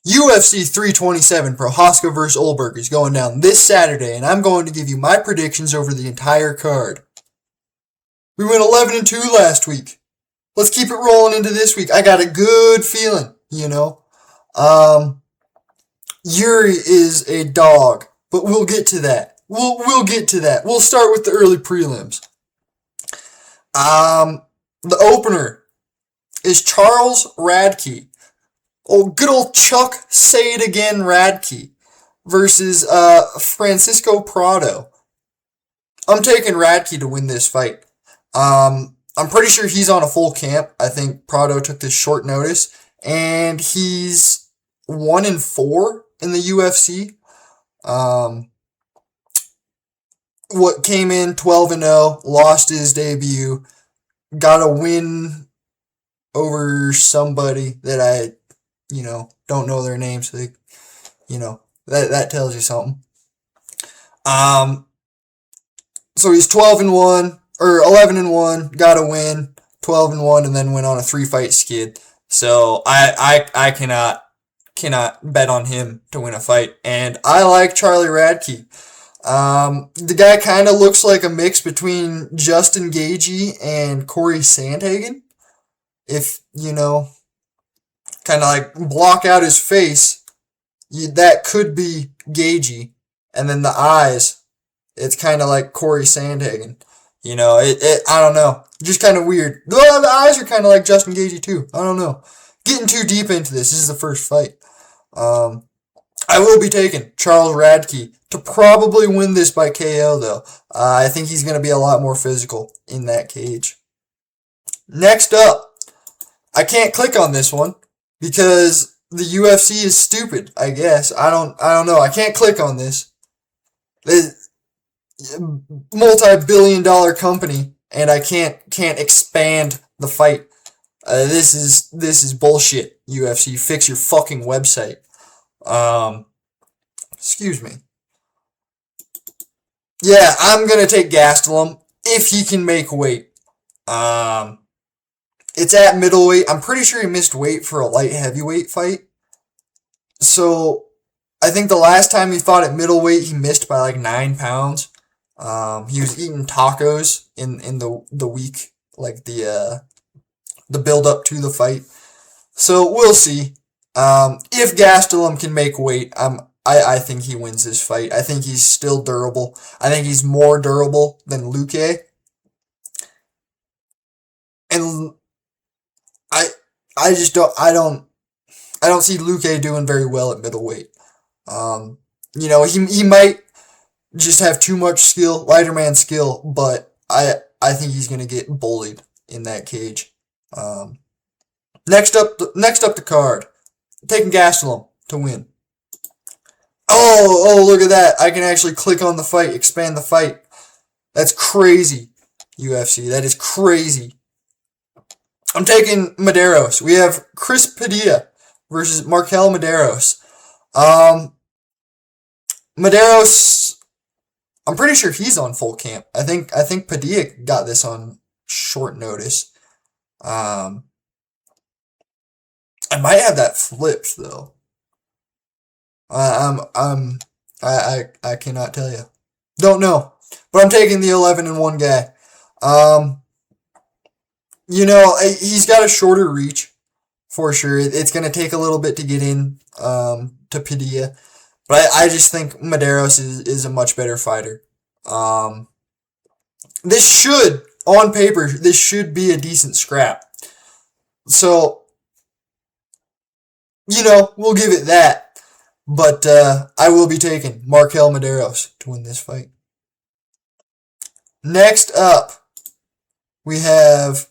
UFC 327 PROCHAZKA vs. ULBERG is going down this Saturday, and I'm going to give you my predictions over the entire card. We went 11-2 last week. Let's keep it rolling into this week. I got a good feeling, Yuri is a dog, but we'll get to that. We'll get to that. We'll start with the early prelims. The opener is Charles Radke. Oh, good old Chuck Say It Again Radke versus Francisco Prado. I'm taking Radke to win this fight. I'm pretty sure he's on a full camp. I think Prado took this short notice, and he's 1-4 in the UFC. What came in 12-0, lost his debut, got a win over somebody that I don't know their name, so that tells you something. So he's 12-1 or 11-1, got a win, 12-1, and then went on a 3-fight skid. So I cannot bet on him to win a fight, and I like Charlie Radke. The guy kind of looks like a mix between Justin Gaethje and Corey Sandhagen. If kind of like block out his face, that could be Gaethje, and then the eyes, it's kind of like Corey Sandhagen. I don't know, just kind of weird. The eyes are kind of like Justin Gaethje too. I don't know. Getting too deep into this. This is the first fight. I will be taking Charles Radke to probably win this by KO though. I think he's going to be a lot more physical in that cage. Next up, I can't click on this one because the UFC is stupid, I guess. I don't know. I can't click on this. Multi-billion-dollar company, and I can't expand the fight. This is bullshit. UFC, fix your fucking website. Excuse me. Yeah, I'm gonna take Gastelum if he can make weight. It's at middleweight. I'm pretty sure he missed weight for a light heavyweight fight. So I think the last time he fought at middleweight, he missed by like 9 pounds. He was eating tacos in the week, like the build up to the fight. So we'll see. If Gastelum can make weight, I think he wins this fight. I think he's still durable. I think he's more durable than Luque. And I don't see Luque doing very well at middleweight. He might just have too much skill, lighter man skill, but I think he's gonna get bullied in that cage. Next up the card, taking Gastelum to win. Oh, look at that! I can actually click on the fight, expand the fight. That's crazy, UFC. That is crazy. I'm taking Medeiros. We have Chris Padilla versus Markel Medeiros. Medeiros, I'm pretty sure he's on full camp. I think Padilla got this on short notice. I might have that flipped though. I cannot tell you. Don't know. But I'm taking the 11-1 guy. He's got a shorter reach for sure. It's going to take a little bit to get in to Padilla. But I just think Medeiros is a much better fighter. This should, on paper, this should be a decent scrap. So, we'll give it that. But I will be taking Markel Medeiros to win this fight. Next up, we have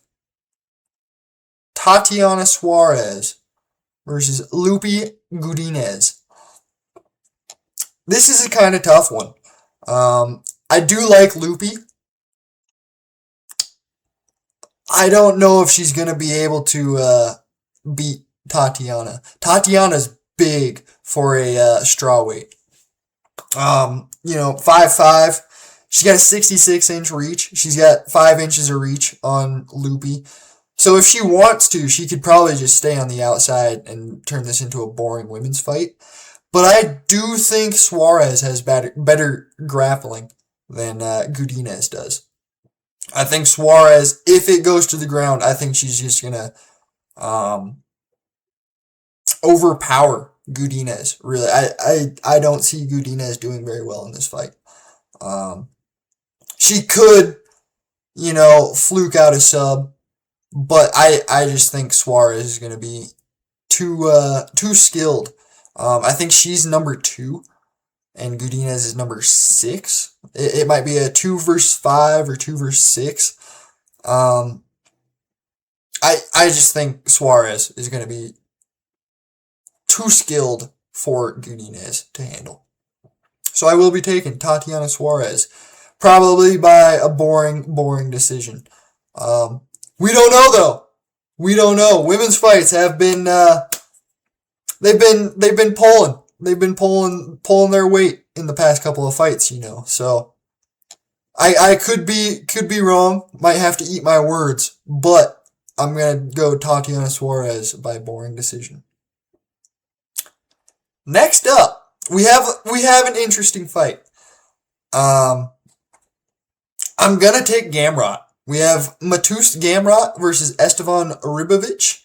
Tatiana Suarez versus Lupi Godinez. This is a kind of tough one. I do like Lupi. I don't know if she's going to be able to beat Tatiana. Tatiana's big for a strawweight. 5'5". She's got a 66-inch reach. She's got 5 inches of reach on Lupi. So if she wants to, she could probably just stay on the outside and turn this into a boring women's fight. But I do think Suarez has better grappling than Godinez does. I think Suarez, if it goes to the ground, I think she's just gonna overpower Godinez. Really, I don't see Godinez doing very well in this fight. She could, fluke out a sub, but I just think Suarez is gonna be too skilled. I think she's number 2, and Godinez is number 6. It might be a 2 versus 5 or 2 versus 6. I just think Suarez is going to be too skilled for Godinez to handle. So I will be taking Tatiana Suarez, probably by a boring decision. We don't know though. We don't know. Women's fights have been they've been pulling. They've been pulling their weight in the past couple of fights, So I could be wrong. Might have to eat my words, but I'm gonna go Tatiana Suarez by boring decision. Next up, we have an interesting fight. I'm gonna take Gamrot. We have Mateusz Gamrot versus Esteban Ribovic.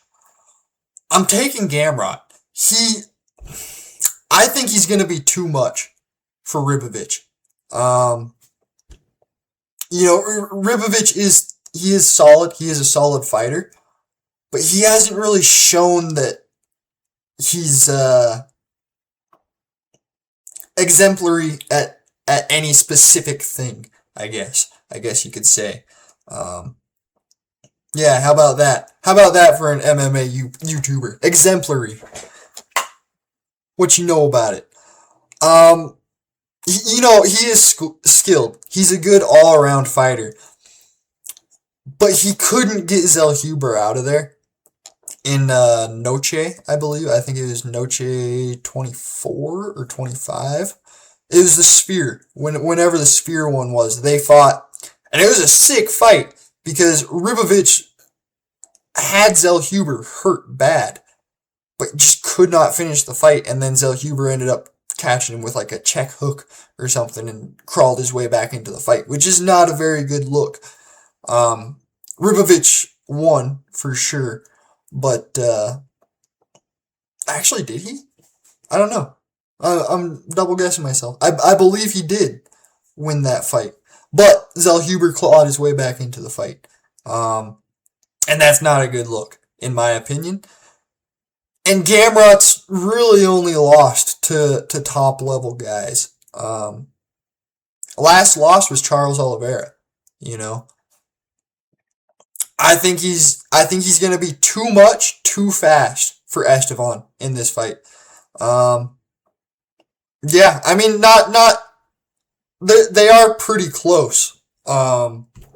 I'm taking Gamrot. I think he's going to be too much for Ribovic. Ribovic is solid. He is a solid fighter, but he hasn't really shown that he's exemplary at any specific thing. I guess you could say. Yeah, how about that? How about that for an MMA YouTuber? Exemplary. What you know about it? He is skilled. He's a good all-around fighter. But he couldn't get Zell Huber out of there in Noche, I believe. I think it was Noche 24 or 25. It was the Sphere. Whenever the Sphere one was, they fought. And it was a sick fight because Ribovic had Zell Huber hurt bad, but just could not finish the fight. And then Zell Huber ended up catching him with like a check hook or something and crawled his way back into the fight, which is not a very good look. Ribovic won for sure, but actually, did he? I don't know. I'm double guessing myself. I believe he did win that fight, but Zell Huber clawed his way back into the fight. And that's not a good look, in my opinion. And Gamrot's really only lost to top level guys. Last loss was Charles Oliveira. I think he's gonna be too much, too fast for Esteban in this fight. Yeah, I mean not they are pretty close.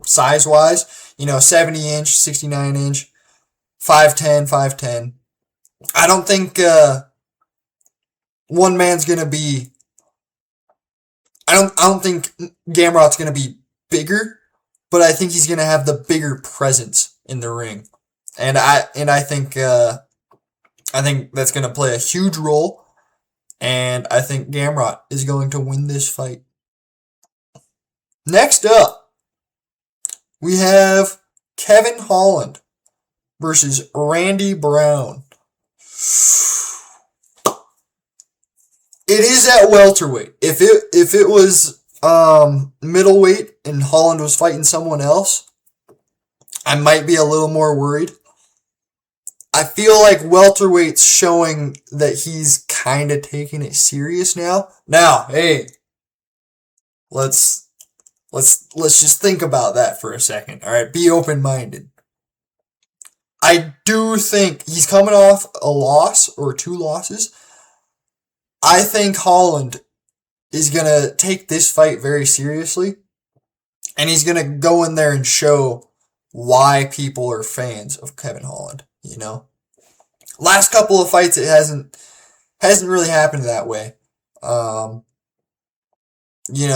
Size wise. 70 inch, 69 inch, 5'10", 5'10". I don't think one man's gonna be. I don't think Gamrot's gonna be bigger, but I think he's gonna have the bigger presence in the ring, and I think that's gonna play a huge role, and I think Gamrot is going to win this fight. Next up. We have Kevin Holland versus Randy Brown. It is at welterweight. If it was middleweight and Holland was fighting someone else, I might be a little more worried. I feel like welterweight's showing that he's kind of taking it serious now. Now, hey, let's just think about that for a second. All right, be open-minded. I do think he's coming off a loss or 2 losses. I think Holland is going to take this fight very seriously, and he's going to go in there and show why people are fans of Kevin Holland, Last couple of fights it hasn't really happened that way. He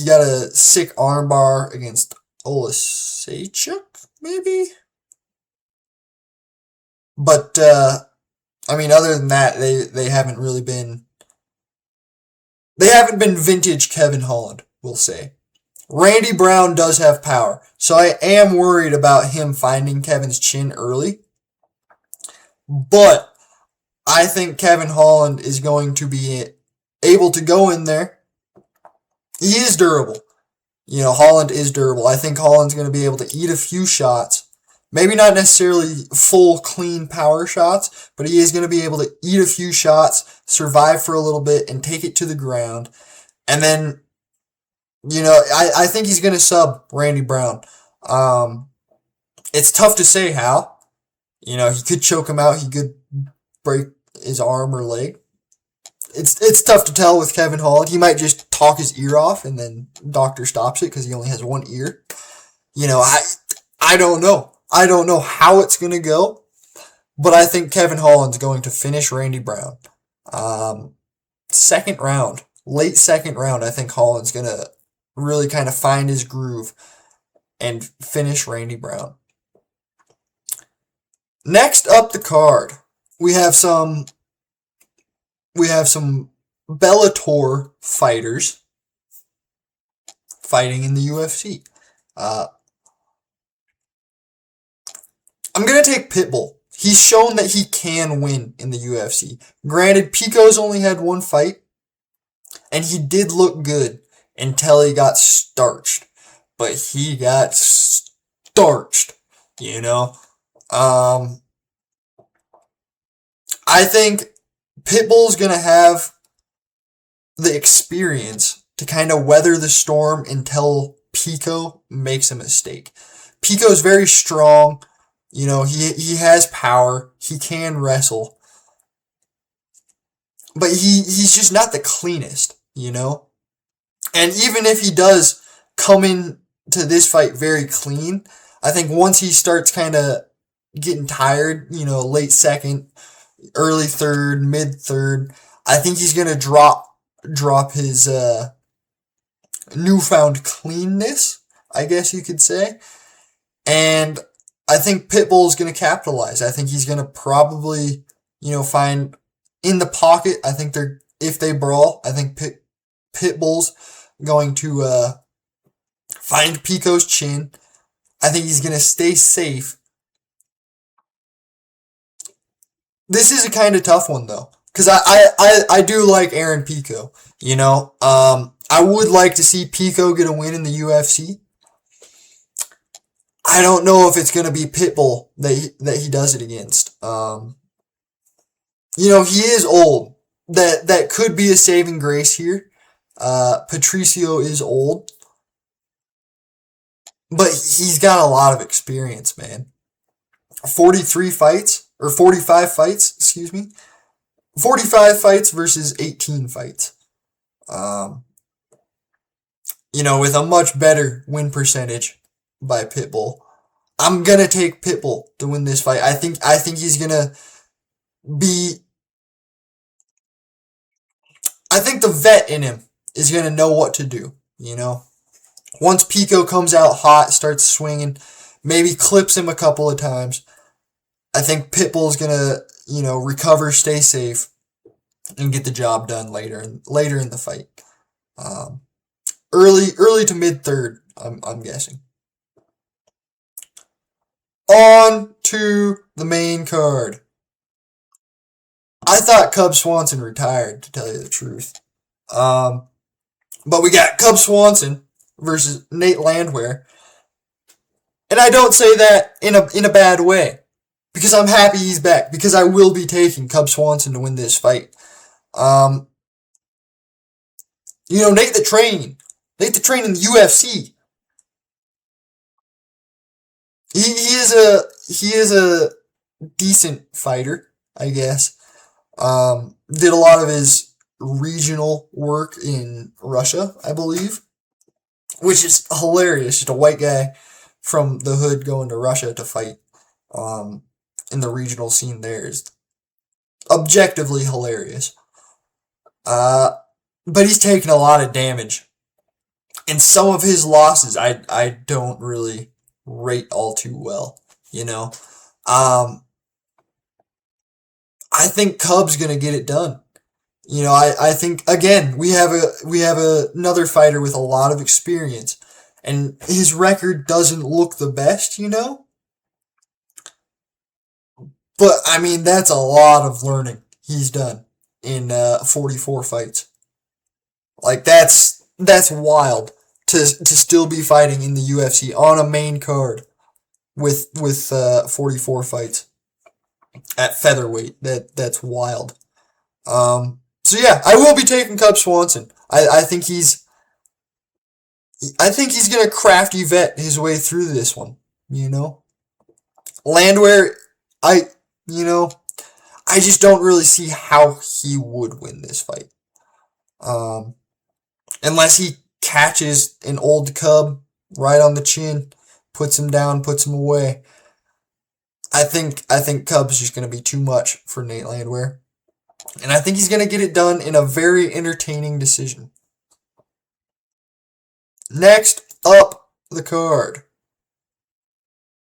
got a sick armbar against Olasechuk, maybe? But I mean, other than that, they haven't really been. They haven't been vintage Kevin Holland, we'll say. Randy Brown does have power, so I am worried about him finding Kevin's chin early. But I think Kevin Holland is going to be able to go in there. He is durable. You know, Holland is durable. I think Holland's going to be able to eat a few shots. Maybe not necessarily full, clean power shots, but he is going to be able to eat a few shots, survive for a little bit, and take it to the ground. And then, you know, I think he's going to sub Randy Brown. It's tough to say how. You know, he could choke him out. He could break his arm or leg. It's tough to tell with Kevin Holland. He might just talk his ear off and then doctor stops it because he only has one ear. You know, I don't know. I don't know how it's going to go, but I think Kevin Holland's going to finish Randy Brown. Second round, late second round, I think Holland's going to really kind of find his groove and finish Randy Brown. Next up the card, we have some Bellator fighters fighting in the UFC. I'm going to take Pitbull. He's shown that he can win in the UFC. Granted, Pico's only had one fight, and he did look good until he got starched. But he got starched, you know. I think Pitbull's going to have the experience to kind of weather the storm until Pico makes a mistake. Pico's very strong. You know, he has power. He can wrestle. But he's just not the cleanest, you know? And even if he does come in to this fight very clean, I think once he starts kind of getting tired, you know, late second, early third, mid third, I think he's going to drop his newfound cleanness, I guess you could say. And I think Pitbull's going to capitalize. I think he's going to probably, you know, find in the pocket. I think if they brawl, I think Pitbull's going to find Pico's chin. I think he's going to stay safe. This is a kind of tough one though, because I do like Aaron Pico. You know, I would like to see Pico get a win in the UFC. I don't know if it's going to be Pitbull that he does it against. You know, he is old. That could be a saving grace here. Patricio is old. But he's got a lot of experience, man. 45 fights, excuse me. 45 fights versus 18 fights. You know, with a much better win percentage by Pitbull. I'm gonna take Pitbull to win this fight. I think he's gonna be. I think the vet in him is gonna know what to do. You know, once Pico comes out hot, starts swinging, maybe clips him a couple of times. I think Pitbull's gonna, you know, recover, stay safe, and get the job done later in the fight. Early to mid third, I'm guessing. On to the main card. I thought Cub Swanson retired, to tell you the truth. But we got Cub Swanson versus Nate Landwehr. And I don't say that in a bad way. Because I'm happy he's back. Because I will be taking Cub Swanson to win this fight. You know, Nate the Train in the UFC. He is a decent fighter, I guess. Did a lot of his regional work in Russia, I believe, which is hilarious. Just a white guy from the hood going to Russia to fight in the regional scene there is objectively hilarious. But he's taken a lot of damage. And some of his losses I don't really rate all too well, you know. I think Cub's gonna get it done. I think again we have another fighter with a lot of experience, and his record doesn't look the best. But I mean that's a lot of learning he's done in 44 fights. Like that's wild to still be fighting in the UFC on a main card with 44 fights at featherweight. That's wild. So yeah, I will be taking Cub Swanson. I think he's gonna crafty vet his way through this one. Landwehr, I you know I just don't really see how he would win this fight. Um, Unless he catches an old Cub right on the chin, puts him down, puts him away. I think Cub's just gonna be too much for Nate Landwehr. And I think he's going to get it done in a very entertaining decision. Next up the card,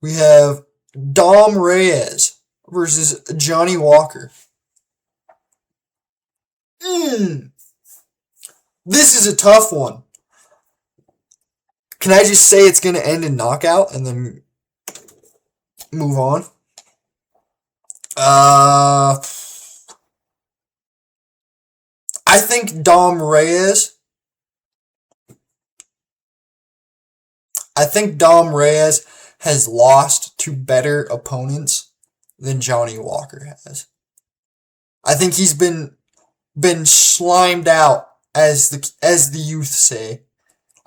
we have Dom Reyes versus Johnny Walker. This is a tough one. Can I just say it's going to end in knockout and then move on? I think Dom Reyes. Has lost to better opponents than Johnny Walker has. I think he's been slimed out, as the youth say.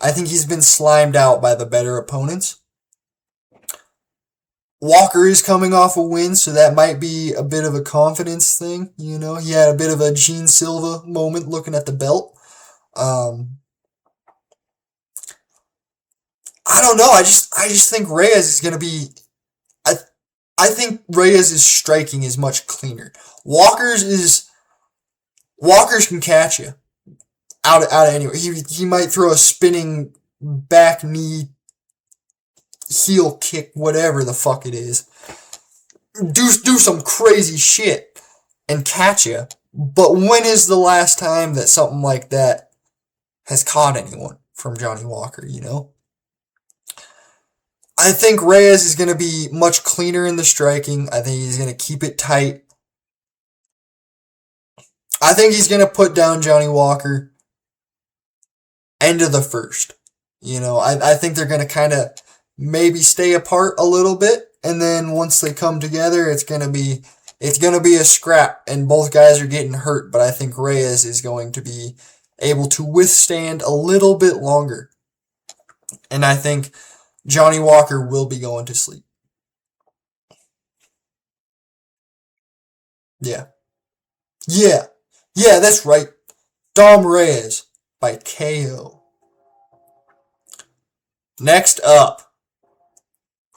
I think he's been slimed out by the better opponents. Walker is coming off a win, so that might be a bit of a confidence thing. He had a bit of a Gene Silva moment looking at the belt. I don't know. I just think Reyes is gonna be. I think Reyes' striking is much cleaner. Walker's can catch you out of anywhere. He might throw a spinning back knee, heel kick, whatever the fuck it is. Do some crazy shit and catch you. But when is the last time that something like that has caught anyone from Johnny Walker? I think Reyes is going to be much cleaner in the striking. I think he's going to keep it tight. I think he's going to put down Johnny Walker end of the first. I think they're going to kind of maybe stay apart a little bit, and then once they come together, it's gonna be a scrap, and both guys are getting hurt. But I think Reyes is going to be able to withstand a little bit longer, and I think Johnny Walker will be going to sleep. Yeah, that's right. Dom Reyes by KO. Next up,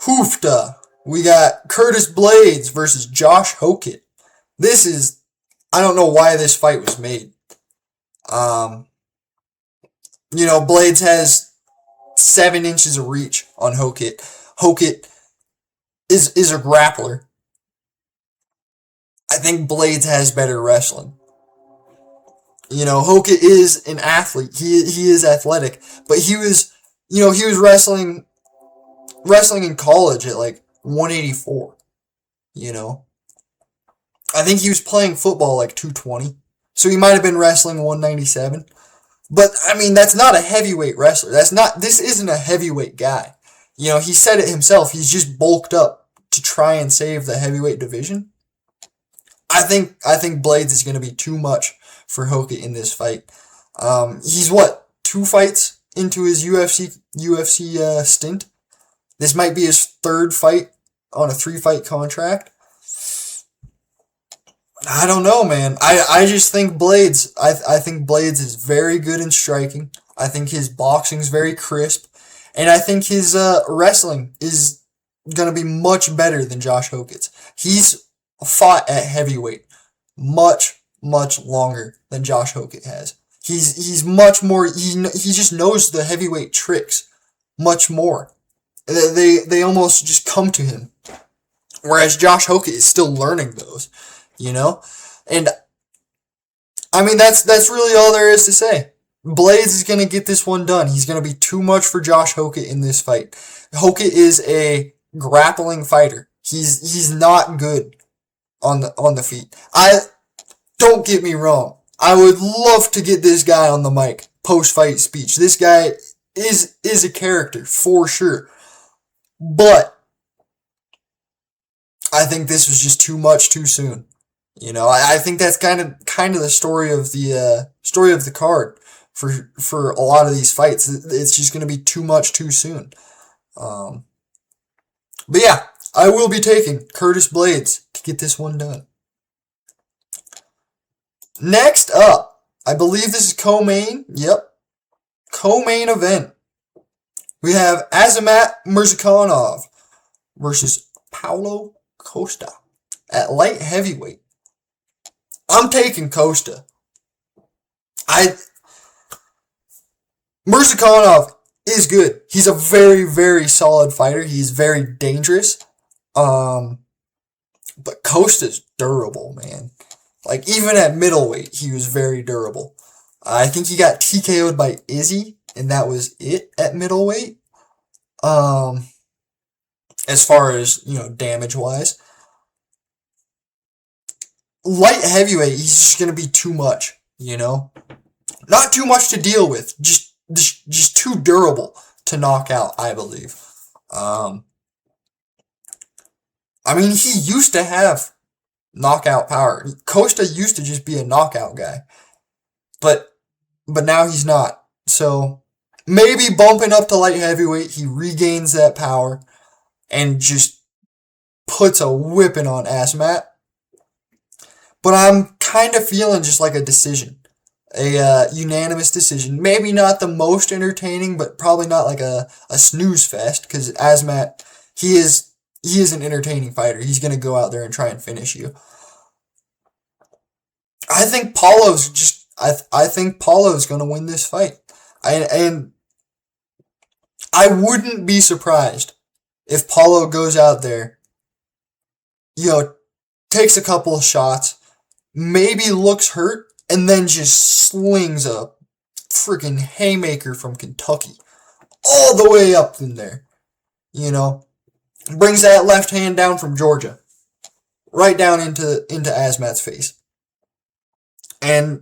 Hoofda. We got Curtis Blades versus Josh Hokett. I don't know why this fight was made. Blades has 7 inches of reach on Hokett. Hokett is a grappler. I think Blades has better wrestling. Hokett is an athlete. He is athletic, but he was wrestling in college at like 184. I think he was playing football like 220. So he might have been wrestling 197. But I mean, that's not a heavyweight wrestler. This isn't a heavyweight guy. He said it himself. He's just bulked up to try and save the heavyweight division. I think Blades is going to be too much for Hokett in this fight. He's 2 fights into his UFC stint. This might be his 3rd fight on a 3-fight contract. I don't know, man. I just think Blades. I think Blades is very good in striking. I think his boxing's very crisp, and I think his wrestling is gonna be much better than Josh Hokett's. He's fought at heavyweight much longer than Josh Hokett has. He's much more. He just knows the heavyweight tricks much more. They almost just come to him, whereas Josh Hokett is still learning those. you know? And I mean, that's really all there is to say. Blades is going to get this one done. He's going to be too much for Josh Hokett in this fight. Hokett is a grappling fighter. He's not good on the feet. Don't get me wrong. I would love to get this guy on the mic post-fight speech. This guy is a character for sure. But I think this was just too much too soon. You know, I think that's kind of the story of the card for a lot of these fights. It's just going to be too much too soon. But yeah, I will be taking Curtis Blades to get this one done. Next up, I believe this is co-main. Yep, co-main event. We have Azamat Murzakanov versus Paulo Costa at light heavyweight. I'm taking Costa. Murzakanov is good. He's a very, very solid fighter. He's very dangerous. But Costa's durable, man. Like, even at middleweight, he was very durable. I think he got TKO'd by Izzy, and that was it at middleweight. As far as, damage-wise. Light heavyweight, he's just going to be too much, Not too much to deal with. Just too durable to knock out, I believe. I mean, he used to have knockout power. Costa used to just be a knockout guy. But now he's not. So maybe bumping up to light heavyweight, he regains that power and just puts a whipping on Azamat. But I'm kind of feeling just like a decision. A unanimous decision. Maybe not the most entertaining, but probably not like a snooze fest, because Azamat, he is an entertaining fighter. He's going to go out there and try and finish you. I think Paulo's going to win this fight. And I wouldn't be surprised if Paulo goes out there, takes a couple of shots, maybe looks hurt, and then just slings a freaking haymaker from Kentucky all the way up in there. Brings that left hand down from Georgia right down into Azamat's face and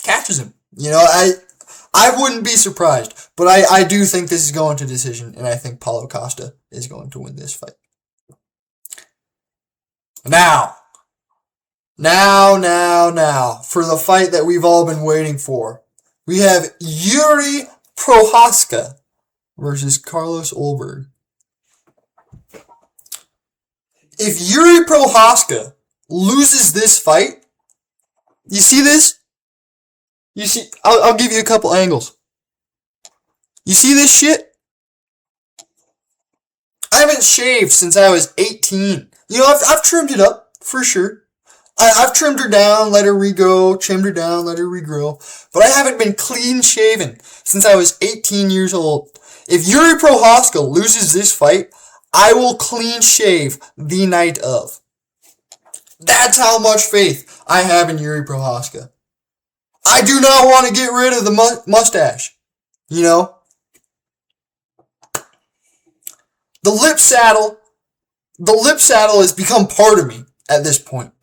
catches him. I wouldn't be surprised, but I do think this is going to decision, and I think Paulo Costa is going to win this fight. Now, for the fight that we've all been waiting for, we have Yuri Prochazka versus Carlos ULBERG. If Yuri Prochazka loses this fight, you see this? I'll give you a couple angles. You see this shit? I haven't shaved since I was 18. I've trimmed it up, for sure. I've trimmed her down, let her regrow, trimmed her down, let her regrow. But I haven't been clean shaven since I was 18 years old. If Yuri Prochazka loses this fight, I will clean shave the night of. That's how much faith I have in Yuri Prochazka. I do not want to get rid of the mustache. The lip saddle has become part of me at this point.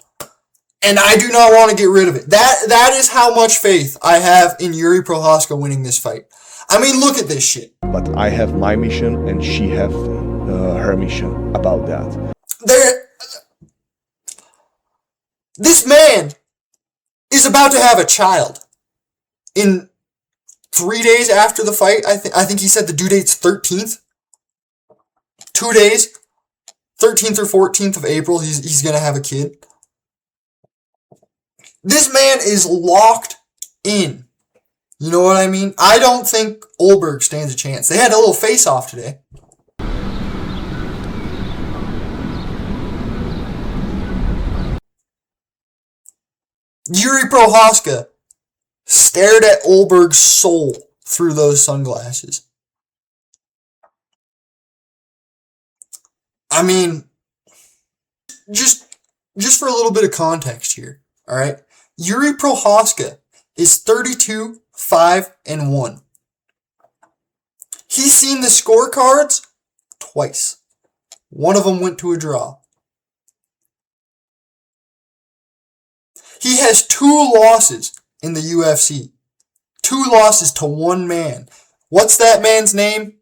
And I do not want to get rid of it. That is how much faith I have in Yuri Prochazka winning this fight. I mean, look at this shit. But I have my mission and she have her mission about that. This man is about to have a child. In 3 days after the fight, I think he said the due date's 13th. 2 days. 13th or 14th of April, he's going to have a kid. This man is locked in. You know what I mean? I don't think ULBERG stands a chance. They had a little face-off today. Yuri Prochazka stared at ULBERG's soul through those sunglasses. I mean, just just for a little bit of context here, all right? Yuri Prochazka is 32-5-1. He's seen the scorecards twice. One of them went to a draw. He has 2 losses in the UFC. 2 losses to one man. What's that man's name?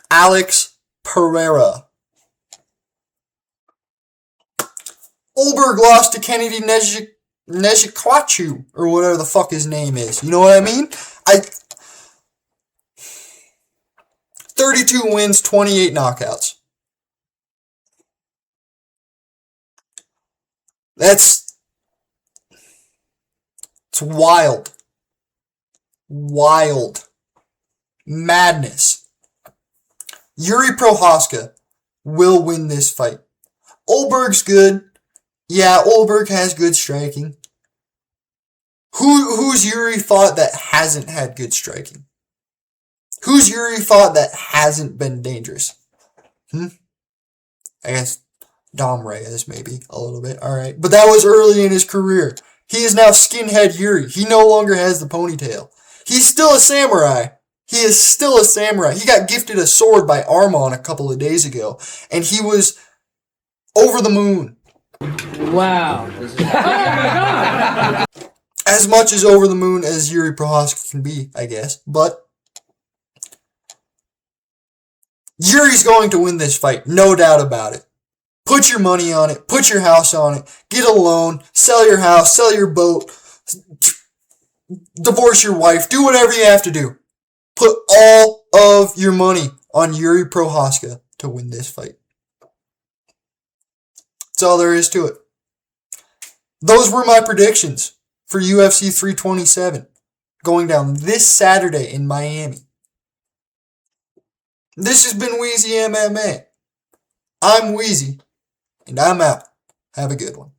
Alex Pereira. ULBERG lost to Kennedy Nezhikwachu, or whatever the fuck his name is. You know what I mean? 32 wins, 28 knockouts. It's wild. Wild. Madness. Yuri Prochazka will win this fight. ULBERG's good. Yeah, ULBERG has good striking. Who's Yuri fought that hasn't had good striking? Who's Yuri fought that hasn't been dangerous? I guess Dom Reyes, maybe, a little bit. Alright. But that was early in his career. He is now skinhead Yuri. He no longer has the ponytail. He's still a samurai. He is still a samurai. He got gifted a sword by Armon a couple of days ago. And he was over the moon. Wow. Oh my God. As much as over the moon as Yuri Prochazka can be, I guess. But Yuri's going to win this fight. No doubt about it. Put your money on it. Put your house on it. Get a loan. Sell your house. Sell your boat. Divorce your wife. Do whatever you have to do. Put all of your money on Yuri Prochazka to win this fight. That's all there is to it. Those were my predictions for UFC 327 going down this Saturday in Miami. This has been Wheezy MMA. I'm Wheezy, and I'm out. Have a good one.